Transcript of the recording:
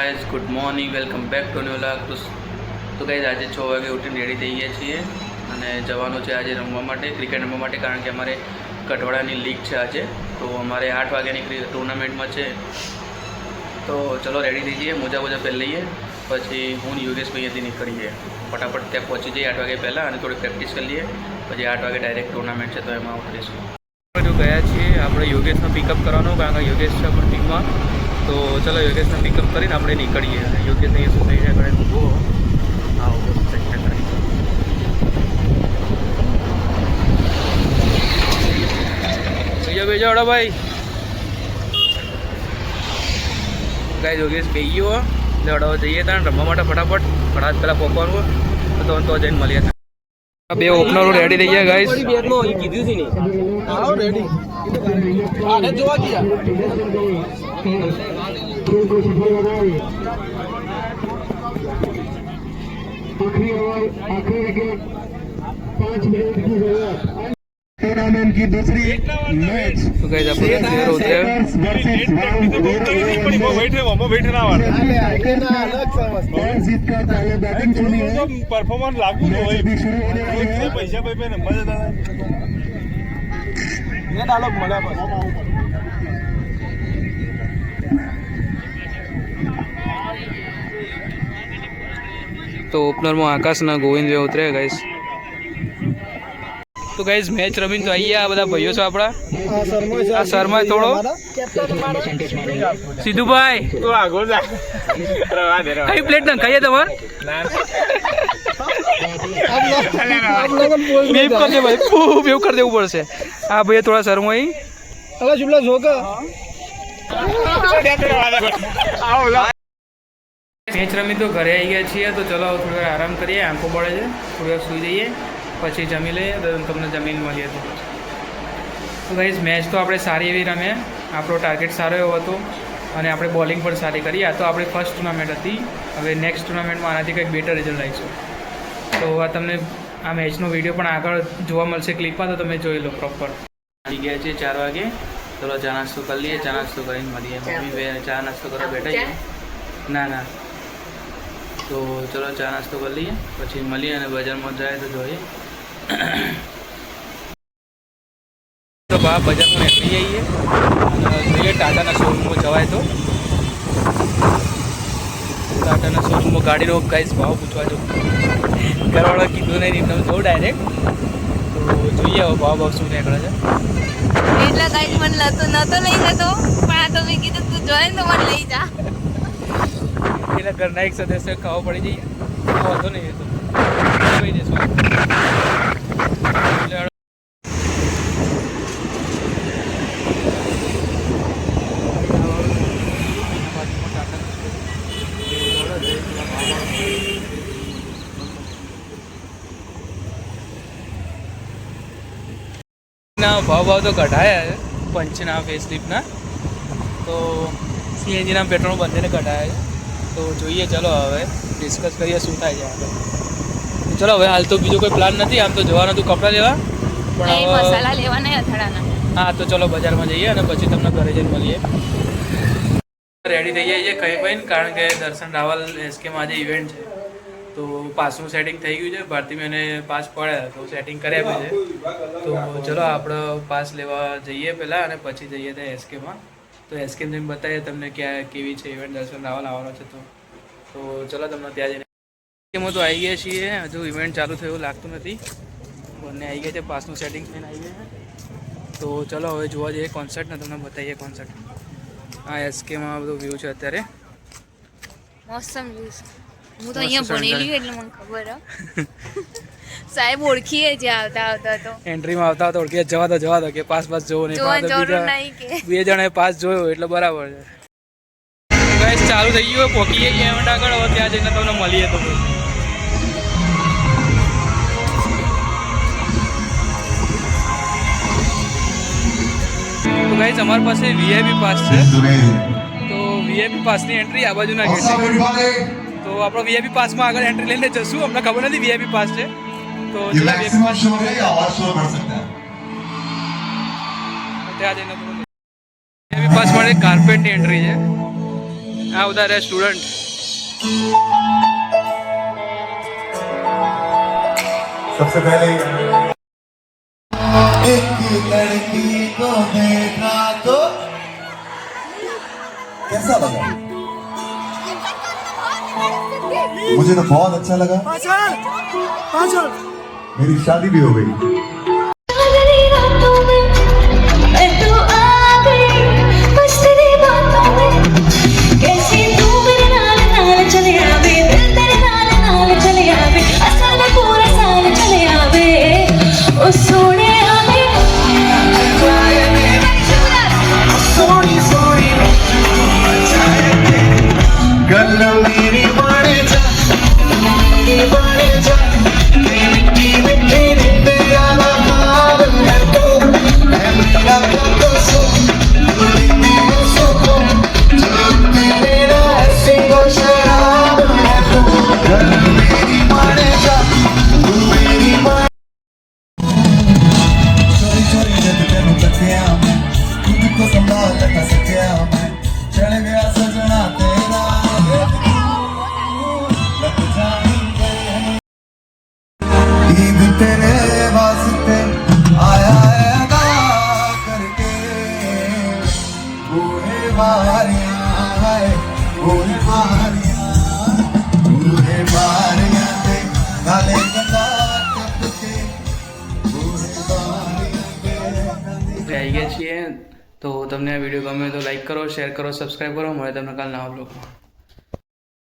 Guys good morning, welcome back to new vlog. તો guys આજે 6 વાગે ઉઠીને રેડી થઈ ગયા છીએ અને જવાનું છે આજે રમવા માટે, ક્રિકેટ રમવા માટે, કારણ કે અમારે કઠવાડાની લીગ છે આજે. તો અમારે 8 વાગ્યાની ટુર્નામેન્ટમાં છે. તો ચલો રેડી થઈ જઈએ, મોજા પહેરી લઈએ, પછી હું યોગેશભાઈ અહીંયાથી નીકળીએ, ફટાફટ ત્યાં પહોંચી જઈએ 8 વાગ્યા પહેલાં અને થોડી પ્રેક્ટિસ કરી લઈએ, પછી 8 વાગે ડાયરેક્ટ ટુર્નામેન્ટ છે તો એમાં ઉતરીશું. જો ગયા છીએ આપણે યોગેશને પિકઅપ કરવાનું, કારણ કે યોગેશ છે આપણી ટીમમાં. તો ચલો યોગેશને પિકઅપ કરીને આપણે નીકળીએ. યોગેશ અહીંયા શું થઈ જાય કરે જુઓ. હા બીજો બેજો ભાઈ ગાય યોગેશ બે ગયો દોડાવો જઈએ ત્યાં રમવા માટે ફટાફટ પહેલાં પહોંચવાનું તો જઈને મળીએ. બે ઓપનરો રેડી થઈ ગયા ગાઈસ. કીધું છે ને રેડી જોવા ગયા टूर्नामेंट की दूसरी मैच तो गाइस आप प्लेयर होते हैं जीत का पहले बैटिंग चुनी है, परफॉर्मेंस लागू मैच भी शुरू होने वाली है. पैसा पे नंबर देता है ये डायलॉग मला बस तो ओपनરમાં આકાશના ગોવિંદ બે ઉતરે ગાઈસ. તો ગાઈસ મેચ રમીને તો આવીએ. આ બધા ભાઈઓ છે આપણા. આ શર્મા થોડો સીધુભાઈ તો આગળ જા કઈ પ્લેટ ના ખાઈએ તમારે બેવ કરી દે ભાઈ, બેવ કરી દેવું પડશે. આ ભાઈ થોડા શર્માઈ અલા જુમલા જોકા મેચ રમી તો ઘરે આવી ગયા છીએ. તો ચલો થોડી વાર આરામ કરીએ, આંખો પડે છે, થોડી વાર સૂઈ જઈએ, પછી જમી લઈએ, તો તમને જમીન મળીએ. તો ગાઈઝ મેચ તો આપણે સારી એવી રમ્યા, આપણો ટાર્ગેટ સારો એવો હતો અને આપણે બોલિંગ પણ સારી કરી. આ તો આપણી ફર્સ્ટ ટુર્નામેન્ટ હતી. હવે નેક્સ્ટ ટુર્નામેન્ટમાં આનાથી કંઈક બેટર રિઝલ્ટ લાવીશું. તો આ તમને આ મેચનો વિડીયો પણ આગળ જોવા મળશે ક્લિપમાં, તો તમે જોઈ લો પ્રોપર. આવી ગયા છીએ 4 વાગે. ચલો ચા નાસ્તો કરી લઈએ, ચા નાસ્તો કરીને મળીએ. મમ્મી બે ચા નાસ્તો કરવા બેઠા છીએ. ના તો ચલો ચા નાસ્તો કરી લઈએ, પછી મળીએ અને બજારમાં જાય તો જોઈએ. તો બજારમાં નીકળી જઈએ અને જોઈએ ટાટાના શોરૂમમાં જવાય તો. ટાટાના શોરૂમમાં ગાડીનો ગાઈસ ભાવ પૂછવા જો, ઘરવાળા કીધું નહીં, તમે જો ડાયરેક્ટ. તો જોઈએ હવે ભાવ શું નીકળે છે. એટલા ગાઈસ મને નતો લઈ જતો, પણ આ તો મેં કીધું તું જોઈ ને તો મને લઈ જા. એટલે ઘરના એક સદસ્ય ખાવા પડી જઈએ, વાંધો નહીં. એ તો જોઈ જઈશું. ના ભાવ તો કઢાયા છે પંચના ફેસલિફ્ટના. તો સીએનજીના પેટ્રોલ બંનેને કઢાયા છે. તો જોઈએ, ચલો હવે ડિસ્કસ કરીએ શું થાય છે આગળ. ચલો હવે હાલ તો બીજો કોઈ પ્લાન નથી, આમ તો જવાનું હતું કપડાં લેવા, પણ મસાલા લેવાના અથડાના. હા તો ચલો બજારમાં જઈએ અને પછી તમને ઘરે જઈને મળીએ. રેડી થઈ જાય છે કંઈ પણ, કારણ કે દર્શન રાવલ એસકેમાં આજે ઇવેન્ટ છે. તો પાસનું સેટિંગ થઈ ગયું છે. ભારતીબેને પાસ પડ્યા તો સેટિંગ કરી આપ્યું છે. તો ચલો આપણે પાસ લેવા જઈએ પહેલાં અને પછી જઈએ ત્યાં એસકેમાં. તો એસકે જઈને બતાવીએ તમને ક્યાં કેવી છે ઇવેન્ટ. દર્શન રાવલ આવવાનો છે તો ચલો તમને ત્યાં જઈને. એમાં તો આવી ગયા છીએ, હજુ ઇવેન્ટ ચાલુ થયું એવું લાગતું નથી. બંને આવી ગયા છે, પાસનું સેટિંગ થઈને આવી ગયા છે. તો ચલો હવે જોવા જઈએ કોન્સર્ટને, તમને બતાવીએ કોન્સર્ટ. આ એસકેમાં બધું વ્યૂ છે અત્યારે. મોસમ વ્યૂ છે. હું તો અહીંયા ભણેલી એટલે મને ખબર હે. સાહેબ ઓળખીએ છે આવતા તો એન્ટ્રીમાં આવતા ઓળખીએ. જવા દો કે પાસ જોવો નહીં, બે જણાએ પાસ જોયો એટલે બરાબર છે. ગાઈસ ચાલુ થઈ ગયું, પહોંચીએ ઇવેન્ટ આગળ. હવે ત્યાં જઈને તમને મળીએ. તો ગાઈસ અમારી પાસે વીઆઈપી પાસ છે. તો વીઆઈપી પાસની એન્ટ્રી આ બાજુના ગેટ છે. તો આપણો વીઆઈપી પાસમાં આગળ એન્ટ્રી લઈને જશું. અમને ખબર નથી વીઆઈપી પાસ છે. તો ચલો વીઆઈપી પાસ ત્યાં જઈને પાસ માટે કાર્પેટની એન્ટ્રી છે. આ બધા રહ્યા સ્ટુડન્ટ. सबसे पहले एक लड़की को देखा तो कैसा लगा? मुझे तो बहुत अच्छा लगा. मेरी शादी भी हो गई. तेरे वास्ते आया है अदा करके बूढ़े बारियां है बूढ़े बारियां ते गाले गंदा टपके बूढ़े बारियां આવી ગયા છીએ. તો તમને આ વિડીયો ગમે તો લાઈક કરો, શેર કરો, સબસ્ક્રાઈબ કરો. મળે તમને કાલ નવા બ્લોગમાં.